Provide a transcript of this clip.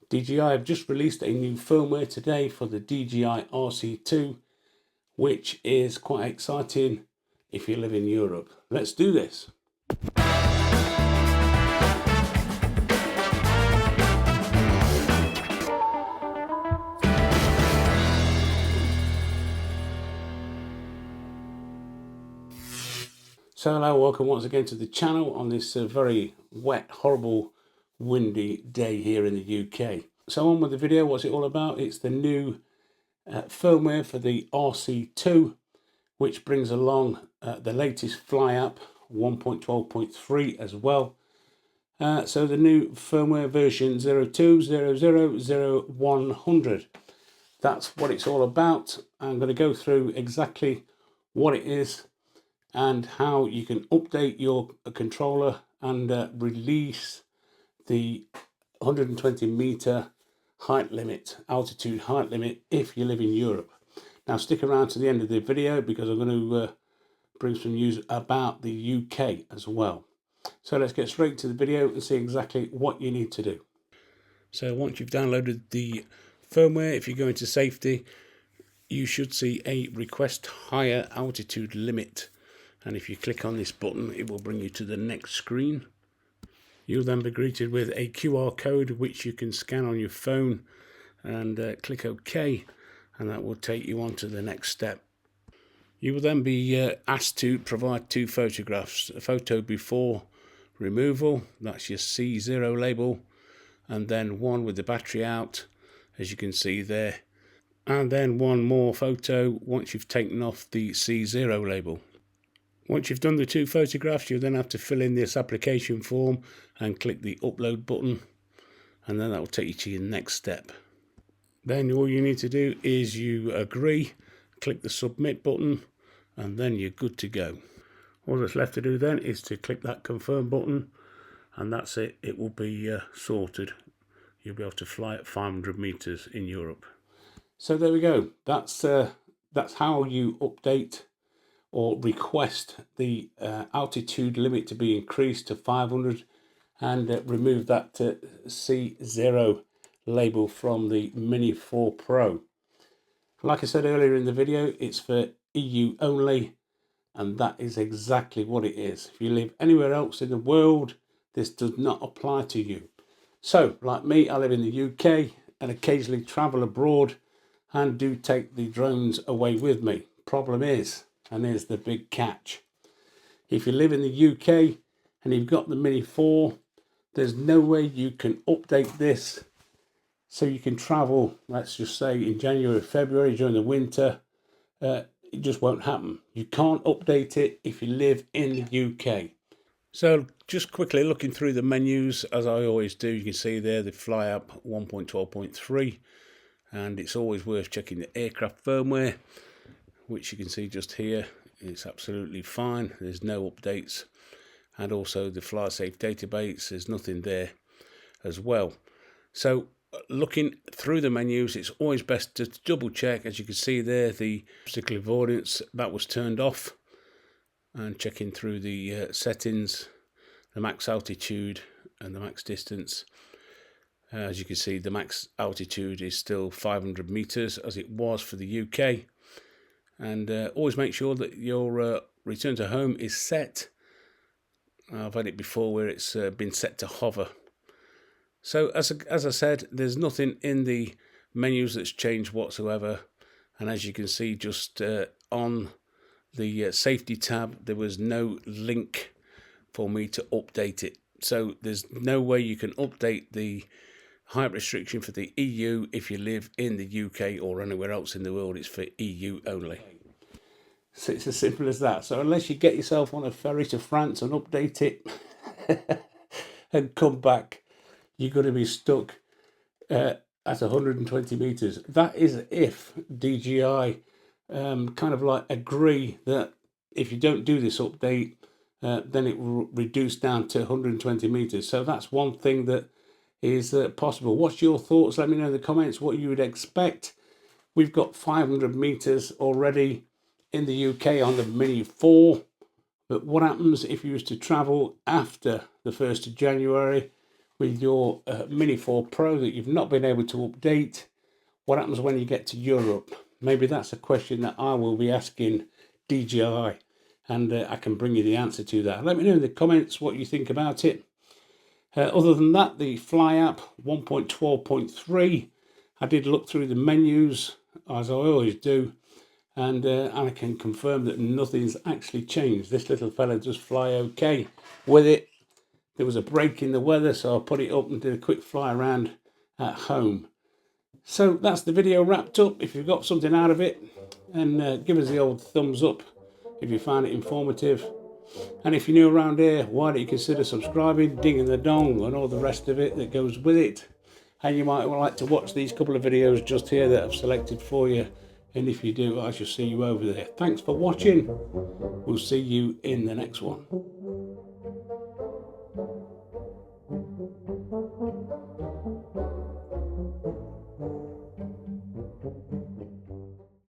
DJI have just released a new firmware today for the DJI RC2, which is quite exciting if you live in Europe. Let's do this. So hello, welcome once again to the channel on this very wet, horrible, windy day here in the UK. So on with the video, what's it all about? It's the new firmware for the RC2, which brings along the latest Fly app 1.12.3 as well. So the new firmware version 02.00.0100. That's what it's all about. I'm going to go through exactly what it is and how you can update your controller and release the 120 meter height limit, altitude height limit, if you live in Europe. Now stick around to the end of the video because I'm going to bring some news about the UK as well. So let's get straight to the video and see exactly what you need to do. So once you've downloaded the firmware, if you go into safety, you should see a request higher altitude limit. And if you click on this button, it will bring you to the next screen. You'll then be greeted with a QR code which you can scan on your phone and click OK, and that will take you on to the next step. You will then be asked to provide two photographs, a photo before removal, that's your C0 label, and then one with the battery out, as you can see there, and then one more photo once you've taken off the C0 label. Once you've done the two photographs, you'll then have to fill in this application form and click the upload button, and then that will take you to your next step. Then all you need to do is you agree, click the submit button, and then you're good to go. All that's left to do then is to click that confirm button, and that's it. It will be sorted. You'll be able to fly at 500 meters in Europe. So there we go. That's how you update or request the altitude limit to be increased to 500 and remove that C0 label from the Mini 4 Pro. Like I said earlier in the video, it's for EU only, and that is exactly what it is. If you live anywhere else in the world, this does not apply to you. So, like me, I live in the UK and occasionally travel abroad and do take the drones away with me. Problem is, and here's the big catch, if you live in the UK and you've got the Mini 4, there's no way you can update this so you can travel, let's just say in January, February, during the winter. It just won't happen. You can't update it if you live in the UK. So just quickly looking through the menus, as I always do, you can see there the Fly app 1.12.3, and it's always worth checking the aircraft firmware, which you can see just here. It's absolutely fine. There's no updates. And also the fly safe database, there's nothing there as well. So looking through the menus, it's always best to double check. As you can see there, the obstacle avoidance, that was turned off. And checking through the settings, the max altitude and the max distance. As you can see, the max altitude is still 500 meters as it was for the UK. And always make sure that your return to home is set. I've had it before where it's been set to hover. So as I said, there's nothing in the menus that's changed whatsoever. And as you can see, just on the safety tab, there was no link for me to update it. So there's no way you can update the height restriction for the EU if you live in the UK or anywhere else in the world. It's for EU only. So it's as simple as that. So unless you get yourself on a ferry to France and update it and come back, you're going to be stuck at 120 meters. That is if DJI kind of like agree that if you don't do this update, then it will reduce down to 120 meters. So that's one thing that is possible. What's your thoughts? Let me know in the comments what you would expect. We've got 500 meters already in the UK on the Mini 4, but what happens if you was to travel after the 1st of January with your Mini 4 Pro that you've not been able to update? What happens when you get to Europe? Maybe that's a question that I will be asking DJI, and I can bring you the answer to that. Let me know in the comments what you think about it. Other than that, the Fly app 1.12.3, I did look through the menus as I always do, and I can confirm that nothing's actually changed. This little fella does fly okay with it. There was a break in the weather, so I put it up and did a quick fly around at home. So that's the video wrapped up. If you've got something out of it, and give us the old thumbs up if you found it informative. And if you're new around here, why don't you consider subscribing, dinging the dong, and all the rest of it that goes with it. And you might like to watch these couple of videos just here that I've selected for you. And if you do, I shall see you over there. Thanks for watching. We'll see you in the next one.